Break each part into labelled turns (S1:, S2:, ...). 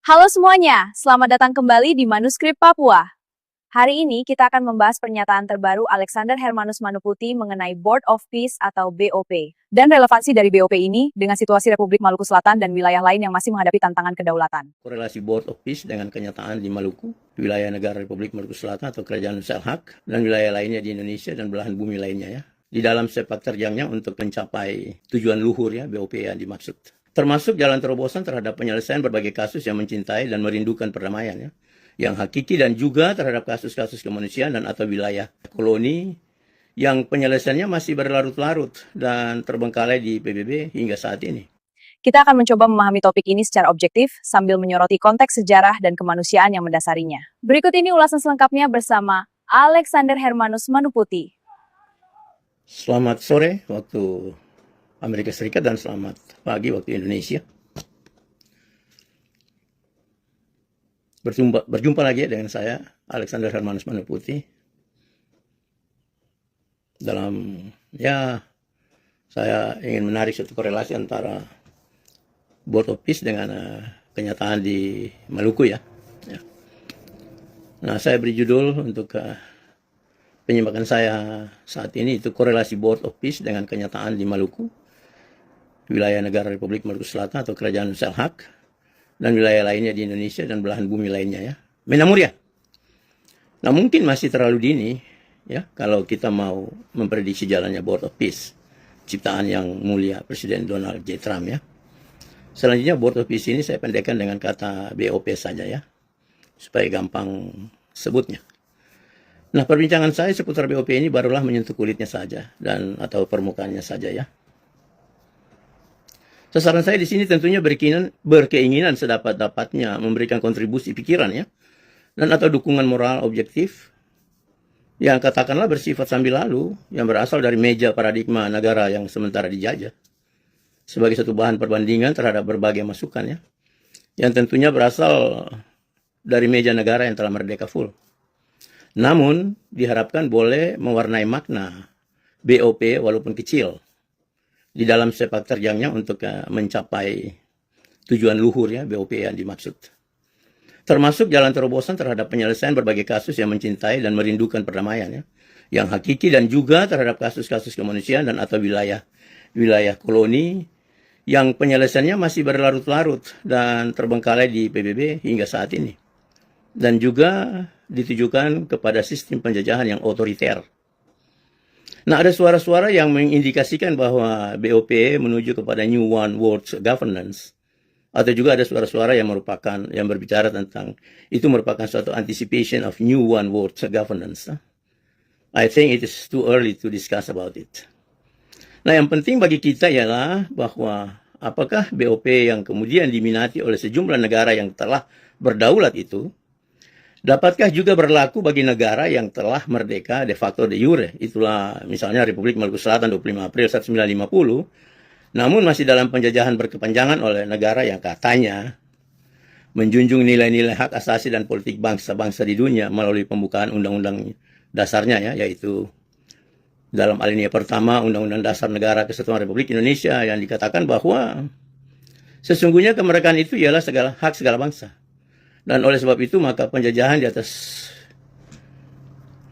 S1: Halo semuanya, selamat datang kembali di Manuskrip Papua. Hari ini kita akan membahas pernyataan terbaru Alexander Hermanus Manuputi mengenai Board of Peace atau BOP, dan relevansi dari BOP ini dengan situasi Republik Maluku Selatan dan wilayah lain yang masih menghadapi tantangan kedaulatan.
S2: Korelasi Board of Peace dengan kenyataan di Maluku, wilayah negara Republik Maluku Selatan atau Kerajaan Selhak, dan wilayah lainnya di Indonesia dan belahan bumi lainnya ya. Di dalam sepak terjangnya untuk mencapai tujuan luhur ya, BOP yang dimaksud. Termasuk jalan terobosan terhadap penyelesaian berbagai kasus yang mencintai dan merindukan perdamaian ya, yang hakiki dan juga terhadap kasus-kasus kemanusiaan dan atau wilayah koloni yang penyelesaiannya masih berlarut-larut dan terbengkalai di PBB hingga saat ini.
S1: Kita akan mencoba memahami topik ini secara objektif sambil menyoroti konteks sejarah dan kemanusiaan yang mendasarinya. Berikut ini ulasan selengkapnya bersama Alexander Hermanus Manuputi.
S2: Selamat sore waktu Amerika Serikat dan selamat pagi waktu Indonesia. Berjumpa lagi dengan saya, Alexander Hermanus Manuputi. Saya ingin menarik suatu korelasi antara Board of Peace dengan kenyataan di Maluku ya. Nah, saya beri judul untuk penyimpanan saya saat ini itu korelasi Board of Peace dengan kenyataan di Maluku, wilayah negara Republik Maluku Selatan atau Kerajaan Selhak, dan wilayah lainnya di Indonesia dan belahan bumi lainnya ya. Menamuria. Nah, mungkin masih terlalu dini ya kalau kita mau memprediksi jalannya Board of Peace, ciptaan yang mulia Presiden Donald J. Trump ya. Selanjutnya Board of Peace ini saya pendekkan dengan kata BOP saja ya, supaya gampang sebutnya. Nah, perbincangan saya seputar BOP ini barulah menyentuh kulitnya saja dan atau permukaannya saja ya. Sasaran saya di sini tentunya berkeinginan sedapat-dapatnya memberikan kontribusi pikiran ya, dan atau dukungan moral objektif yang katakanlah bersifat sambil lalu, yang berasal dari meja paradigma negara yang sementara dijajah, sebagai satu bahan perbandingan terhadap berbagai masukan ya, yang tentunya berasal dari meja negara yang telah merdeka full. Namun diharapkan boleh mewarnai makna BOP walaupun kecil di dalam sepak terjangnya untuk mencapai tujuan luhur ya, BOP yang dimaksud. Termasuk jalan terobosan terhadap penyelesaian berbagai kasus yang mencintai dan merindukan perdamaian ya, yang hakiki dan juga terhadap kasus-kasus kemanusiaan dan atau wilayah koloni yang penyelesaiannya masih berlarut-larut dan terbengkalai di PBB hingga saat ini. Dan juga ditujukan kepada sistem penjajahan yang otoriter. Nah, ada suara-suara yang mengindikasikan bahwa BOP menuju kepada New One World Governance. Atau juga ada suara-suara yang berbicara tentang itu merupakan suatu anticipation of New One World Governance. I think it is too early to discuss about it. Nah, yang penting bagi kita ialah bahwa apakah BOP yang kemudian diminati oleh sejumlah negara yang telah berdaulat itu dapatkah juga berlaku bagi negara yang telah merdeka de facto de jure. Itulah misalnya Republik Maluku Selatan 25 April 1950, namun masih dalam penjajahan berkepanjangan oleh negara yang katanya menjunjung nilai-nilai hak asasi dan politik bangsa-bangsa di dunia melalui pembukaan undang-undang dasarnya ya, yaitu dalam alinea pertama Undang-Undang Dasar Negara Kesatuan Republik Indonesia yang dikatakan bahwa sesungguhnya kemerdekaan itu ialah hak segala bangsa. Dan oleh sebab itu maka penjajahan di atas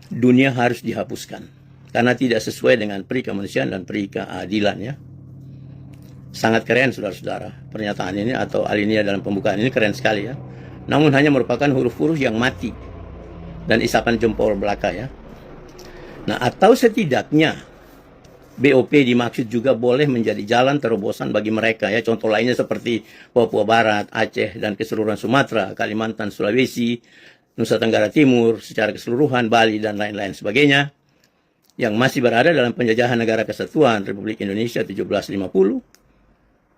S2: dunia harus dihapuskan. Karena tidak sesuai dengan peri kemanusiaan dan peri keadilan ya. Sangat keren saudara-saudara. Pernyataan ini atau alinea dalam pembukaan ini keren sekali ya. Namun hanya merupakan huruf-huruf yang mati. Dan isapan jempol belaka ya. Nah, atau setidaknya BOP dimaksud juga boleh menjadi jalan terobosan bagi mereka ya. Contoh lainnya seperti Papua Barat, Aceh, dan keseluruhan Sumatera, Kalimantan, Sulawesi, Nusa Tenggara Timur, secara keseluruhan, Bali, dan lain-lain sebagainya, yang masih berada dalam penjajahan Negara Kesatuan Republik Indonesia 1750.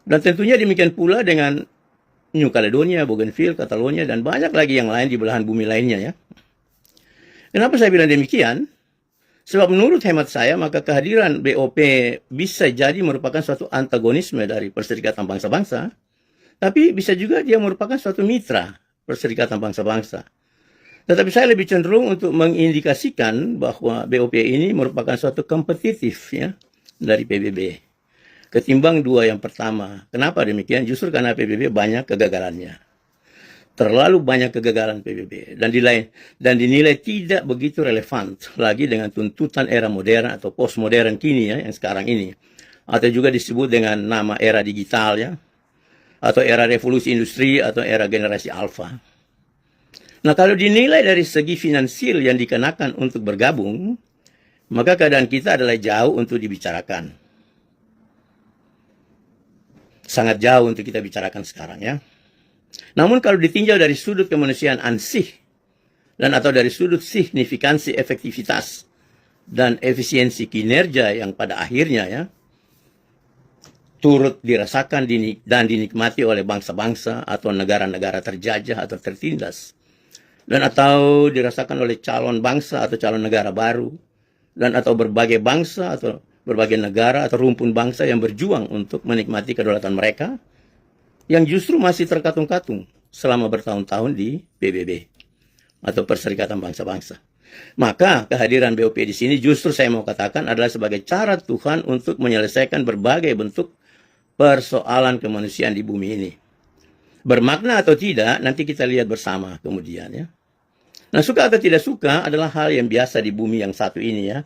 S2: Dan tentunya demikian pula dengan New Caledonia, Bougainville, Catalonia, dan banyak lagi yang lain di belahan bumi lainnya ya. Kenapa saya bilang demikian? Sebab menurut hemat saya, maka kehadiran BOP bisa jadi merupakan suatu antagonisme dari Perserikatan Bangsa-Bangsa, tapi bisa juga dia merupakan suatu mitra Perserikatan Bangsa-Bangsa. Tetapi saya lebih cenderung untuk mengindikasikan bahwa BOP ini merupakan suatu kompetitif ya, dari PBB. Ketimbang dua yang pertama. Kenapa demikian? Justru karena PBB banyak kegagalannya. terlalu banyak kegagalan PBB dan dinilai tidak begitu relevan lagi dengan tuntutan era modern atau postmodern kini ya, yang sekarang ini, atau juga disebut dengan nama era digital ya, atau era revolusi industri atau era generasi alfa. Nah, kalau dinilai dari segi finansial yang dikenakan untuk bergabung, maka keadaan kita adalah jauh untuk dibicarakan. Sangat jauh untuk kita bicarakan sekarang ya. Namun kalau ditinjau dari sudut kemanusiaan ansih dan atau dari sudut signifikansi efektivitas dan efisiensi kinerja yang pada akhirnya ya turut dirasakan dan dinikmati oleh bangsa-bangsa atau negara-negara terjajah atau tertindas, dan atau dirasakan oleh calon bangsa atau calon negara baru, dan atau berbagai bangsa atau berbagai negara atau rumpun bangsa yang berjuang untuk menikmati kedaulatan mereka, yang justru masih terkatung-katung selama bertahun-tahun di PBB atau Perserikatan Bangsa-Bangsa. Maka kehadiran BOP di sini justru saya mau katakan adalah sebagai cara Tuhan untuk menyelesaikan berbagai bentuk persoalan kemanusiaan di bumi ini. Bermakna atau tidak, nanti kita lihat bersama kemudian ya. Nah, suka atau tidak suka adalah hal yang biasa di bumi yang satu ini ya.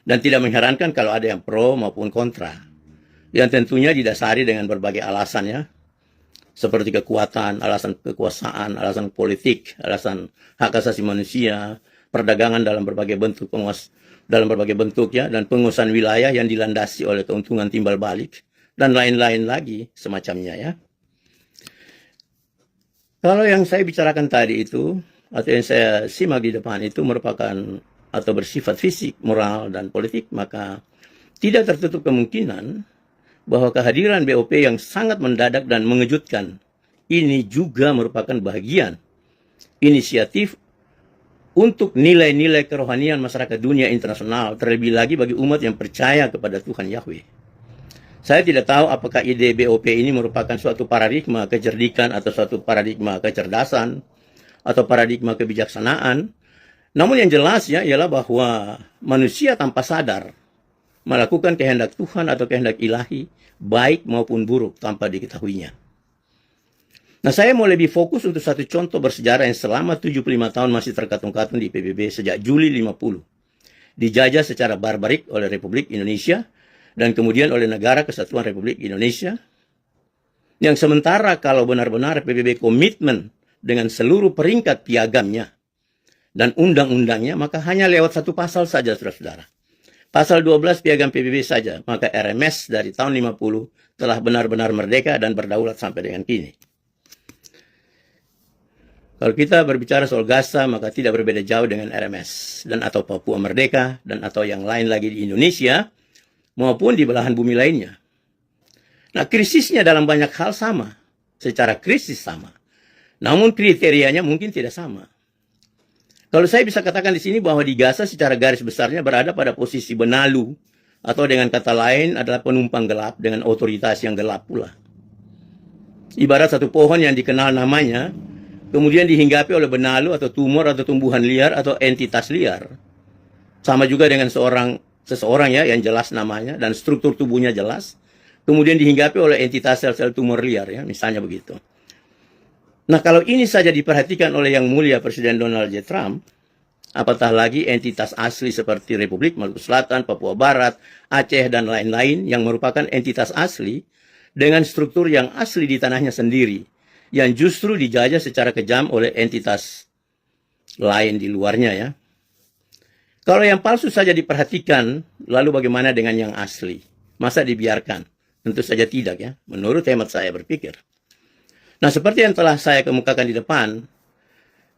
S2: Dan tidak mengherankan kalau ada yang pro maupun kontra. Yang tentunya didasari dengan berbagai alasan ya. Seperti kekuatan, alasan kekuasaan, alasan politik, alasan hak asasi manusia, perdagangan dalam berbagai bentuk ya, dan penguasaan wilayah yang dilandasi oleh keuntungan timbal balik, dan lain-lain lagi semacamnya ya. Kalau yang saya bicarakan tadi itu, atau yang saya simak di depan itu merupakan atau bersifat fisik, moral, dan politik, maka tidak tertutup kemungkinan bahwa kehadiran BOP yang sangat mendadak dan mengejutkan ini juga merupakan bagian inisiatif untuk nilai-nilai kerohanian masyarakat dunia internasional, terlebih lagi bagi umat yang percaya kepada Tuhan Yahweh. Saya tidak tahu apakah ide BOP ini merupakan suatu paradigma kecerdikan atau suatu paradigma kecerdasan atau paradigma kebijaksanaan. Namun yang jelas ya ialah bahwa manusia tanpa sadar melakukan kehendak Tuhan atau kehendak ilahi, baik maupun buruk tanpa diketahuinya. Nah, saya mau lebih fokus untuk satu contoh bersejarah yang selama 75 tahun masih terkatung-katung di PBB sejak Juli 50. Dijajah secara barbarik oleh Republik Indonesia dan kemudian oleh Negara Kesatuan Republik Indonesia. Yang sementara kalau benar-benar PBB komitmen dengan seluruh peringkat piagamnya dan undang-undangnya, maka hanya lewat satu pasal saja, saudara-saudara. Pasal 12 piagam PBB saja, maka RMS dari tahun 50 telah benar-benar merdeka dan berdaulat sampai dengan kini. Kalau kita berbicara soal Gaza, maka tidak berbeda jauh dengan RMS dan atau Papua Merdeka dan atau yang lain lagi di Indonesia maupun di belahan bumi lainnya. Nah, krisisnya dalam banyak hal sama, secara krisis sama. Namun kriterianya mungkin tidak sama. Kalau saya bisa katakan di sini bahwa di Gaza secara garis besarnya berada pada posisi benalu, atau dengan kata lain adalah penumpang gelap dengan otoritas yang gelap pula. Ibarat satu pohon yang dikenal namanya, kemudian dihinggapi oleh benalu atau tumor atau tumbuhan liar atau entitas liar. Sama juga dengan seseorang ya yang jelas namanya dan struktur tubuhnya jelas, kemudian dihinggapi oleh entitas sel-sel tumor liar ya, misalnya begitu. Nah, kalau ini saja diperhatikan oleh Yang Mulia Presiden Donald J. Trump, apatah lagi entitas asli seperti Republik Maluku Selatan, Papua Barat, Aceh, dan lain-lain yang merupakan entitas asli dengan struktur yang asli di tanahnya sendiri, yang justru dijajah secara kejam oleh entitas lain di luarnya ya. Kalau yang palsu saja diperhatikan, lalu bagaimana dengan yang asli? Masa dibiarkan? Tentu saja tidak ya, menurut hemat saya berpikir. Nah, seperti yang telah saya kemukakan di depan,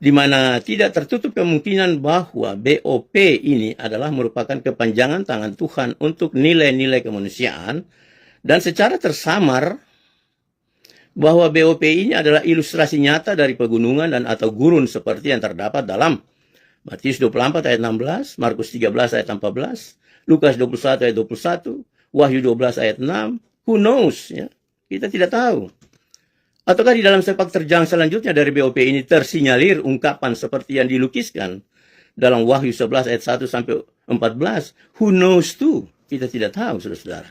S2: di mana tidak tertutup kemungkinan bahwa BOP ini adalah merupakan kepanjangan tangan Tuhan untuk nilai-nilai kemanusiaan, dan secara tersamar bahwa BOP ini adalah ilustrasi nyata dari pegunungan dan atau gurun seperti yang terdapat dalam Matius 24 ayat 16, Markus 13 ayat 14, Lukas 21 ayat 21, Wahyu 12 ayat 6, who knows ya, kita tidak tahu. Ataukah di dalam sepak terjang selanjutnya dari BOP ini tersinyalir ungkapan seperti yang dilukiskan dalam Wahyu 11 ayat 1 sampai 14, who knows too, kita tidak tahu saudara-saudara.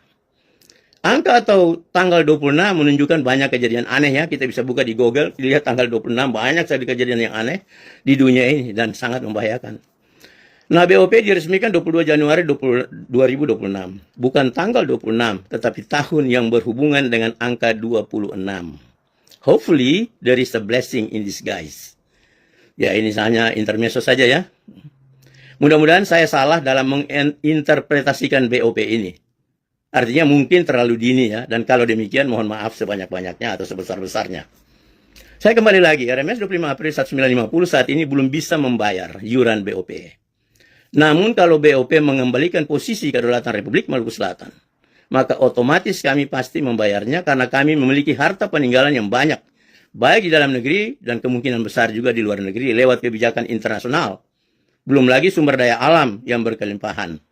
S2: Angka atau tanggal 26 menunjukkan banyak kejadian aneh ya. Kita bisa buka di Google, lihat tanggal 26, banyak sekali kejadian yang aneh di dunia ini dan sangat membahayakan. Nah, BOP diresmikan 22 Januari 2026. Bukan tanggal 26, tetapi tahun yang berhubungan dengan angka 26. Hopefully, there is a blessing in disguise. Ya, ini hanya intermezzo saja ya. Mudah-mudahan saya salah dalam menginterpretasikan BOP ini. Artinya mungkin terlalu dini ya, dan kalau demikian mohon maaf sebanyak-banyaknya atau sebesar-besarnya. Saya kembali lagi, RMS 25 April 1950 saat ini belum bisa membayar iuran BOP. Namun kalau BOP mengembalikan posisi kedaulatan Republik Maluku Selatan, maka otomatis kami pasti membayarnya karena kami memiliki harta peninggalan yang banyak, baik di dalam negeri dan kemungkinan besar juga di luar negeri lewat kebijakan internasional. Belum lagi sumber daya alam yang berkelimpahan.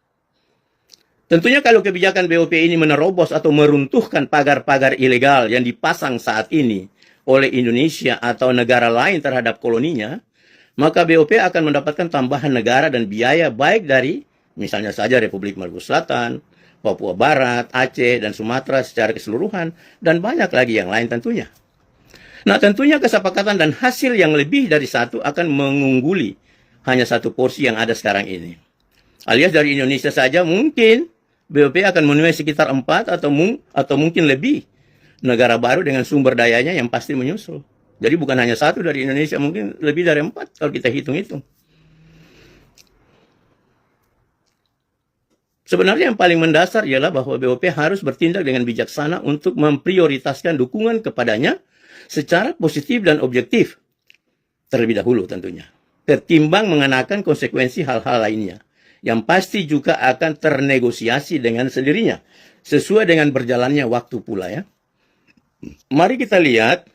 S2: Tentunya kalau kebijakan BOP ini menerobos atau meruntuhkan pagar-pagar ilegal yang dipasang saat ini oleh Indonesia atau negara lain terhadap koloninya, maka BOP akan mendapatkan tambahan negara dan biaya baik dari misalnya saja Republik Maluku Selatan, Papua Barat, Aceh, dan Sumatera secara keseluruhan, dan banyak lagi yang lain tentunya. Nah, tentunya kesepakatan dan hasil yang lebih dari satu akan mengungguli hanya satu porsi yang ada sekarang ini. Alias dari Indonesia saja mungkin BOP akan menuai sekitar 4 atau mungkin lebih negara baru dengan sumber dayanya yang pasti menyusul. Jadi bukan hanya satu dari Indonesia, mungkin lebih dari 4 kalau kita hitung-hitung. Sebenarnya yang paling mendasar ialah bahwa BOP harus bertindak dengan bijaksana untuk memprioritaskan dukungan kepadanya secara positif dan objektif. Terlebih dahulu tentunya. Ketimbang mengenakan konsekuensi hal-hal lainnya. Yang pasti juga akan ternegosiasi dengan sendirinya. Sesuai dengan berjalannya waktu pula ya. Mari kita lihat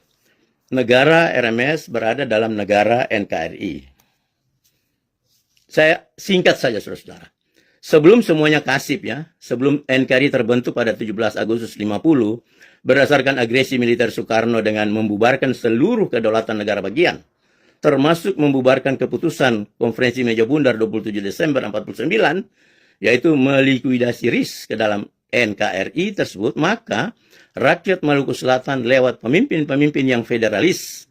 S2: negara RMS berada dalam negara NKRI. Saya singkat saja saudara-saudara. Sebelum semuanya kasib ya, sebelum NKRI terbentuk pada 17 Agustus 50, berdasarkan agresi militer Soekarno dengan membubarkan seluruh kedaulatan negara bagian, termasuk membubarkan keputusan Konferensi Meja Bundar 27 Desember 49, yaitu melikuidasi RIS ke dalam NKRI tersebut, maka rakyat Maluku Selatan lewat pemimpin-pemimpin yang federalis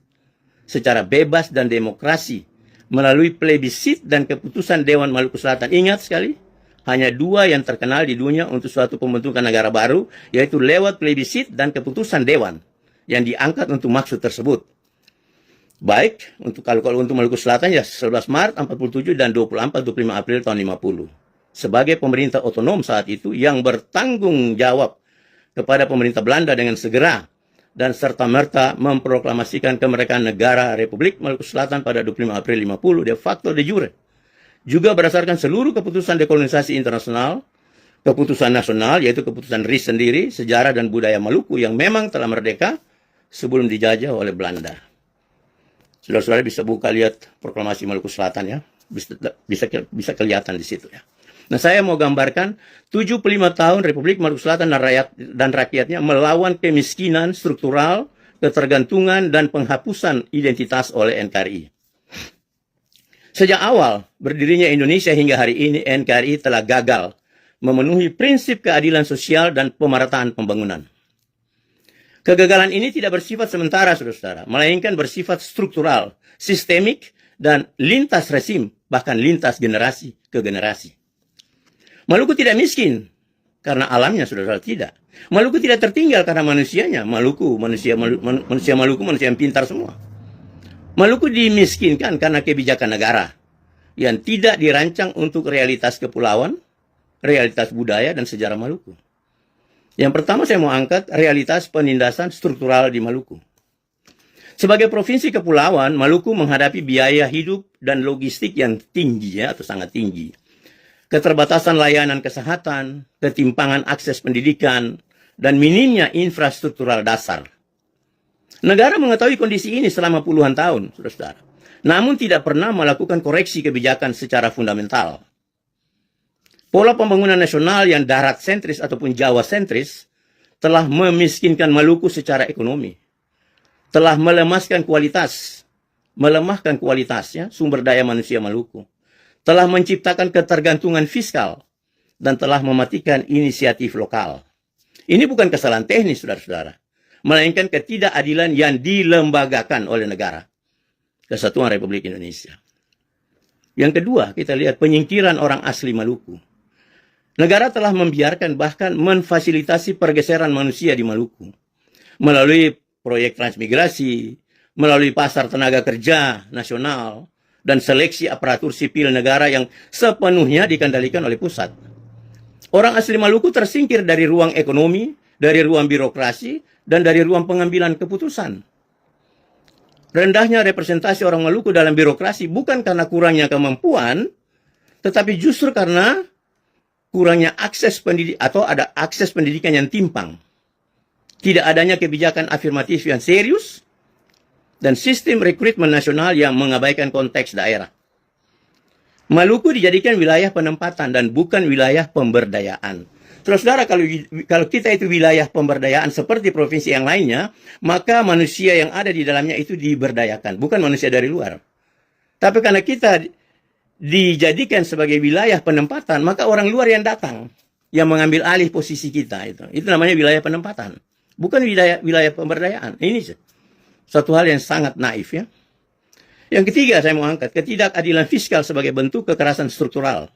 S2: secara bebas dan demokrasi melalui plebisit dan keputusan Dewan Maluku Selatan. Ingat sekali, hanya 2 yang terkenal di dunia untuk suatu pembentukan negara baru, yaitu lewat plebisit dan keputusan Dewan yang diangkat untuk maksud tersebut. Baik, kalau untuk Maluku Selatan ya 11 Maret 47 dan 25 April tahun 50. Sebagai pemerintah otonom saat itu yang bertanggung jawab kepada pemerintah Belanda dengan segera dan serta-merta memproklamasikan kemerdekaan negara Republik Maluku Selatan pada 25 April 50 de facto de jure. Juga berdasarkan seluruh keputusan dekolonisasi internasional, keputusan nasional yaitu keputusan RIS sendiri, sejarah dan budaya Maluku yang memang telah merdeka sebelum dijajah oleh Belanda. Saudara-saudara bisa buka lihat proklamasi Maluku Selatan ya. Bisa kelihatan di situ ya. Nah, saya mau gambarkan 75 tahun Republik Maluku Selatan dan rakyatnya melawan kemiskinan struktural, ketergantungan, dan penghapusan identitas oleh NKRI. Sejak awal berdirinya Indonesia hingga hari ini, NKRI telah gagal memenuhi prinsip keadilan sosial dan pemerataan pembangunan. Kegagalan ini tidak bersifat sementara, saudara-saudara, melainkan bersifat struktural, sistemik, dan lintas rezim, bahkan lintas generasi ke generasi. Maluku tidak miskin karena alamnya, saudara-saudara, tidak. Maluku tidak tertinggal karena manusianya. Manusia Maluku manusia yang pintar semua. Maluku dimiskinkan karena kebijakan negara yang tidak dirancang untuk realitas kepulauan, realitas budaya, dan sejarah Maluku. Yang pertama saya mau angkat realitas penindasan struktural di Maluku. Sebagai provinsi kepulauan, Maluku menghadapi biaya hidup dan logistik yang tinggi ya, atau sangat tinggi. Keterbatasan layanan kesehatan, ketimpangan akses pendidikan, dan minimnya infrastruktural dasar. Negara mengetahui kondisi ini selama puluhan tahun, saudara-saudara. Namun tidak pernah melakukan koreksi kebijakan secara fundamental. Pola pembangunan nasional yang darat sentris ataupun Jawa sentris telah memiskinkan Maluku secara ekonomi. Telah melemahkan kualitasnya sumber daya manusia Maluku. Telah menciptakan ketergantungan fiskal dan telah mematikan inisiatif lokal. Ini bukan kesalahan teknis, saudara-saudara, melainkan ketidakadilan yang dilembagakan oleh negara Kesatuan Republik Indonesia. Yang kedua, kita lihat penyingkiran orang asli Maluku. Negara telah membiarkan bahkan memfasilitasi pergeseran manusia di Maluku melalui proyek transmigrasi, melalui pasar tenaga kerja nasional, dan seleksi aparatur sipil negara yang sepenuhnya dikendalikan oleh pusat. Orang asli Maluku tersingkir dari ruang ekonomi, dari ruang birokrasi, dan dari ruang pengambilan keputusan. Rendahnya representasi orang Maluku dalam birokrasi bukan karena kurangnya kemampuan, tetapi justru karena kurangnya akses pendidik atau ada akses pendidikan yang timpang. Tidak adanya kebijakan afirmatif yang serius dan sistem rekrutmen nasional yang mengabaikan konteks daerah. Maluku dijadikan wilayah penempatan dan bukan wilayah pemberdayaan. Saudara, kalau kita itu wilayah pemberdayaan seperti provinsi yang lainnya, maka manusia yang ada di dalamnya itu diberdayakan, bukan manusia dari luar. Tapi karena kita dijadikan sebagai wilayah penempatan, maka orang luar yang datang, yang mengambil alih posisi kita itu namanya wilayah penempatan, bukan wilayah pemberdayaan. Ini satu hal yang sangat naif, ya. Yang ketiga, saya mau angkat ketidakadilan fiskal sebagai bentuk kekerasan struktural.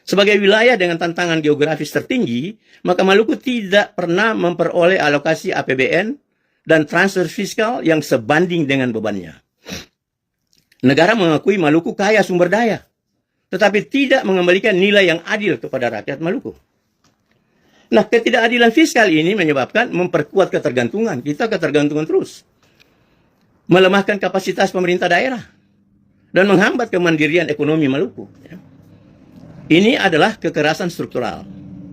S2: Sebagai wilayah dengan tantangan geografis tertinggi, maka Maluku tidak pernah memperoleh alokasi APBN dan transfer fiskal yang sebanding dengan bebannya. Negara mengakui Maluku kaya sumber daya, tetapi tidak mengembalikan nilai yang adil kepada rakyat Maluku. Nah, ketidakadilan fiskal ini menyebabkan memperkuat ketergantungan. Kita ketergantungan terus. Melemahkan kapasitas pemerintah daerah. Dan menghambat kemandirian ekonomi Maluku. Ini adalah kekerasan struktural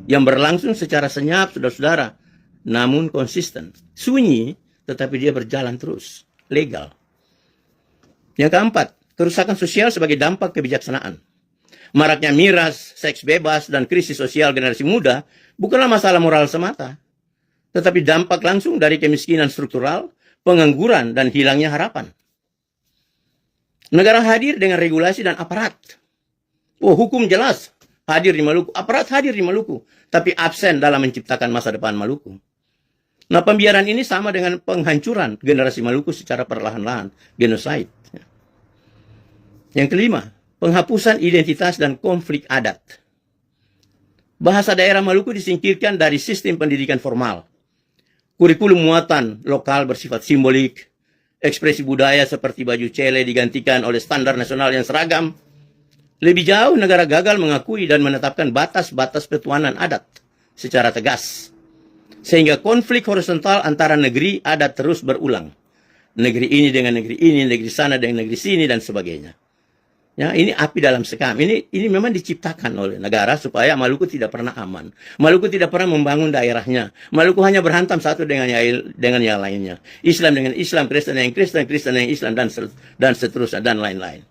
S2: yang berlangsung secara senyap, saudara-saudara, namun konsisten. Sunyi, tetapi dia berjalan terus. Legal. Yang keempat, kerusakan sosial sebagai dampak kebijaksanaan. Maraknya miras, seks bebas, dan krisis sosial generasi muda bukanlah masalah moral semata, tetapi dampak langsung dari kemiskinan struktural, pengangguran, dan hilangnya harapan. Negara hadir dengan regulasi dan aparat. Oh, hukum jelas hadir di Maluku, aparat hadir di Maluku, tapi absen dalam menciptakan masa depan Maluku. Nah, pembiaran ini sama dengan penghancuran generasi Maluku secara perlahan-lahan, genocide. Yang kelima, penghapusan identitas dan konflik adat. Bahasa daerah Maluku disingkirkan dari sistem pendidikan formal. Kurikulum muatan lokal bersifat simbolik, ekspresi budaya seperti baju cele digantikan oleh standar nasional yang seragam. Lebih jauh, negara gagal mengakui dan menetapkan batas-batas ketuhanan adat secara tegas. Sehingga konflik horizontal antara negeri adat terus berulang. Negeri ini dengan negeri ini, negeri sana dengan negeri sini, dan sebagainya. Ya, ini api dalam sekam. Ini memang diciptakan oleh negara supaya Maluku tidak pernah aman. Maluku tidak pernah membangun daerahnya. Maluku hanya berhantam satu dengan yang lainnya. Islam dengan Islam, Kristen dengan Kristen, Kristen dengan Islam, dan seterusnya, dan lain-lain.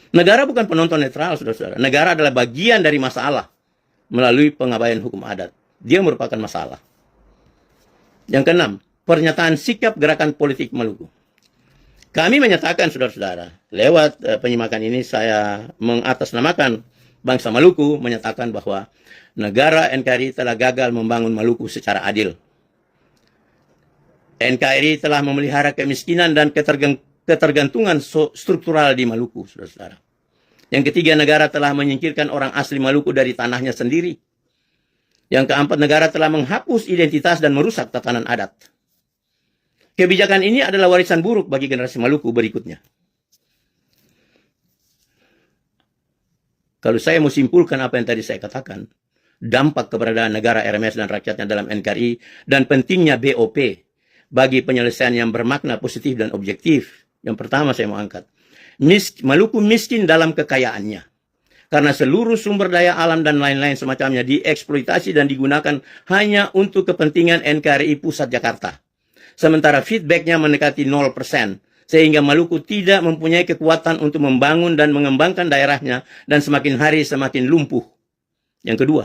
S2: Negara bukan penonton netral, saudara-saudara. Negara adalah bagian dari masalah melalui pengabaian hukum adat. Dia merupakan masalah. Yang keenam, pernyataan sikap gerakan politik Maluku. Kami menyatakan, saudara-saudara, lewat penyimakan ini saya mengatasnamakan bangsa Maluku, menyatakan bahwa negara NKRI telah gagal membangun Maluku secara adil. NKRI telah memelihara kemiskinan dan ketergantungan struktural di Maluku, saudara-saudara. Yang ketiga, negara telah menyingkirkan orang asli Maluku dari tanahnya sendiri. Yang keempat, negara telah menghapus identitas dan merusak tatanan adat. Kebijakan ini adalah warisan buruk bagi generasi Maluku berikutnya. Kalau saya mau simpulkan apa yang tadi saya katakan, dampak keberadaan negara RMS dan rakyatnya dalam NKRI dan pentingnya BOP bagi penyelesaian yang bermakna positif dan objektif. Yang pertama saya mau angkat. Maluku miskin dalam kekayaannya. Karena seluruh sumber daya alam dan lain-lain semacamnya dieksploitasi dan digunakan hanya untuk kepentingan NKRI Pusat Jakarta. Sementara feedbacknya mendekati 0%, sehingga Maluku tidak mempunyai kekuatan untuk membangun dan mengembangkan daerahnya, dan semakin hari semakin lumpuh. Yang kedua,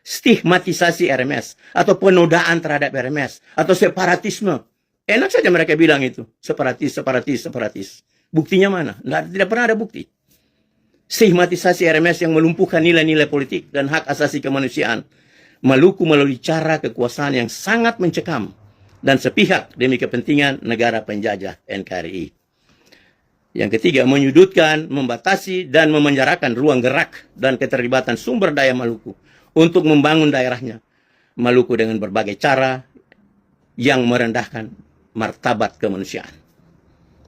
S2: stigmatisasi RMS, atau penodaan terhadap RMS, atau separatisme. Enak saja mereka bilang itu, separatis. Buktinya mana? Tidak pernah ada bukti. Stigmatisasi RMS yang melumpuhkan nilai-nilai politik dan hak asasi kemanusiaan. Maluku melalui cara kekuasaan yang sangat mencekam dan sepihak demi kepentingan negara penjajah NKRI. Yang ketiga, menyudutkan, membatasi, dan memenjarakan ruang gerak dan keterlibatan sumber daya Maluku untuk membangun daerahnya. Maluku dengan berbagai cara yang merendahkan martabat kemanusiaan.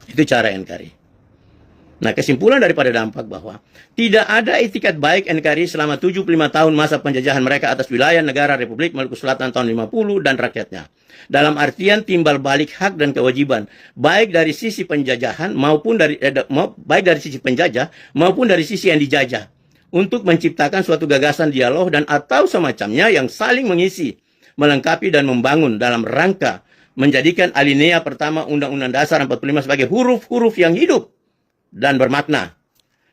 S2: Itu cara NKRI. Nah, kesimpulan daripada dampak bahwa tidak ada itikat baik NKRI selama 75 tahun masa penjajahan mereka atas wilayah negara Republik Maluku Selatan tahun 50 dan rakyatnya. Dalam artian timbal balik hak dan kewajiban, baik dari sisi penjajahan maupun baik dari sisi penjajah maupun dari sisi yang dijajah, untuk menciptakan suatu gagasan dialog dan atau semacamnya yang saling mengisi, melengkapi dan membangun dalam rangka menjadikan alinea pertama Undang-Undang Dasar 45 sebagai huruf-huruf yang hidup dan bermakna,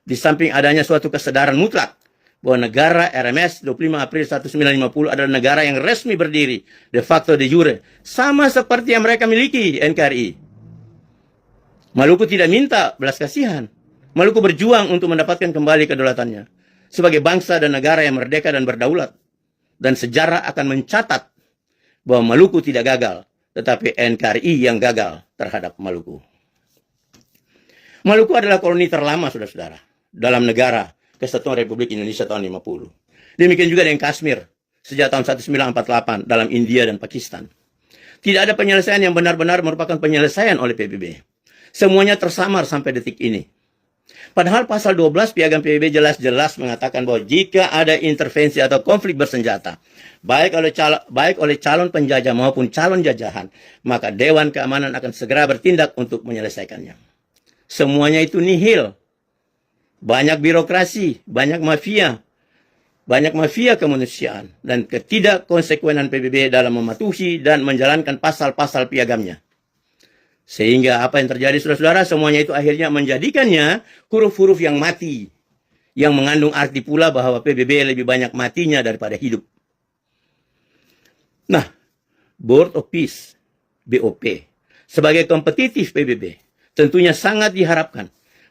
S2: di samping adanya suatu kesadaran mutlak bahwa negara RMS 25 April 1950 adalah negara yang resmi berdiri de facto de jure, sama seperti yang mereka miliki NKRI. Maluku tidak minta belas kasihan. Maluku berjuang untuk mendapatkan kembali kedaulatannya sebagai bangsa dan negara yang merdeka dan berdaulat. Dan sejarah akan mencatat bahwa Maluku tidak gagal, tetapi NKRI yang gagal terhadap Maluku. Maluku adalah koloni terlama, saudara-saudara, dalam negara Kesatuan Republik Indonesia tahun 50. Demikian juga dengan Kashmir sejak tahun 1948 dalam India dan Pakistan. Tidak ada penyelesaian yang benar-benar merupakan penyelesaian oleh PBB. Semuanya tersamar sampai detik ini. Padahal pasal 12 Piagam PBB jelas-jelas mengatakan bahwa jika ada intervensi atau konflik bersenjata, baik oleh calon penjajah maupun calon jajahan, maka Dewan Keamanan akan segera bertindak untuk menyelesaikannya. Semuanya itu nihil. Banyak birokrasi, banyak mafia kemanusiaan, dan ketidakkonsekuenan PBB dalam mematuhi dan menjalankan pasal-pasal piagamnya. Sehingga apa yang terjadi, saudara-saudara, semuanya itu akhirnya menjadikannya huruf-huruf yang mati, yang mengandung arti pula bahwa PBB lebih banyak matinya daripada hidup. Nah, Board of Peace, BOP, sebagai kompetitif PBB, tentunya sangat diharapkan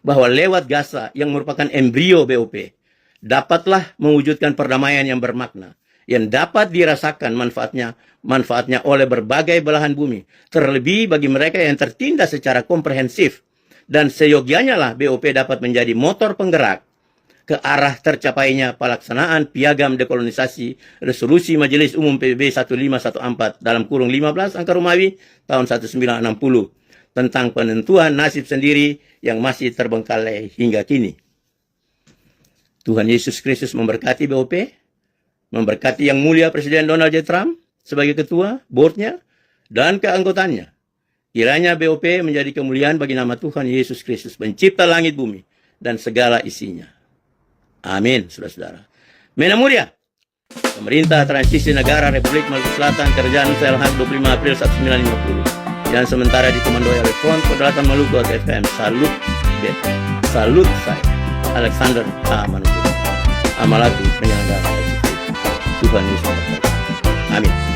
S2: bahwa lewat Gaza yang merupakan embrio BOP, dapatlah mewujudkan perdamaian yang bermakna, yang dapat dirasakan manfaatnya oleh berbagai belahan bumi, terlebih bagi mereka yang tertindas secara komprehensif. Dan seyogianya lah BOP dapat menjadi motor penggerak ke arah tercapainya pelaksanaan Piagam Dekolonisasi Resolusi Majelis Umum PBB 1514 dalam kurung 15 angka Romawi tahun 1960 tentang penentuan nasib sendiri yang masih terbengkalai hingga kini. Tuhan Yesus Kristus memberkati BOP, memberkati Yang Mulia Presiden Donald J. Trump sebagai ketua, boardnya, dan keanggotaannya. Kiranya BOP menjadi kemuliaan bagi nama Tuhan Yesus Kristus, pencipta langit bumi dan segala isinya. Amin, saudara-saudara. Mena Mulia, Pemerintah Transisi Negara Republik Maluku Selatan, Kerajaan Selhak 25 April 1950. Yang sementara dikomandoi oleh Front Kedaulatan Maluku atau FM. Salut, salut saya, Alexander A. Manukuti. Amalatu penyelenggara. Tuhan Yesus memberkati. Amin.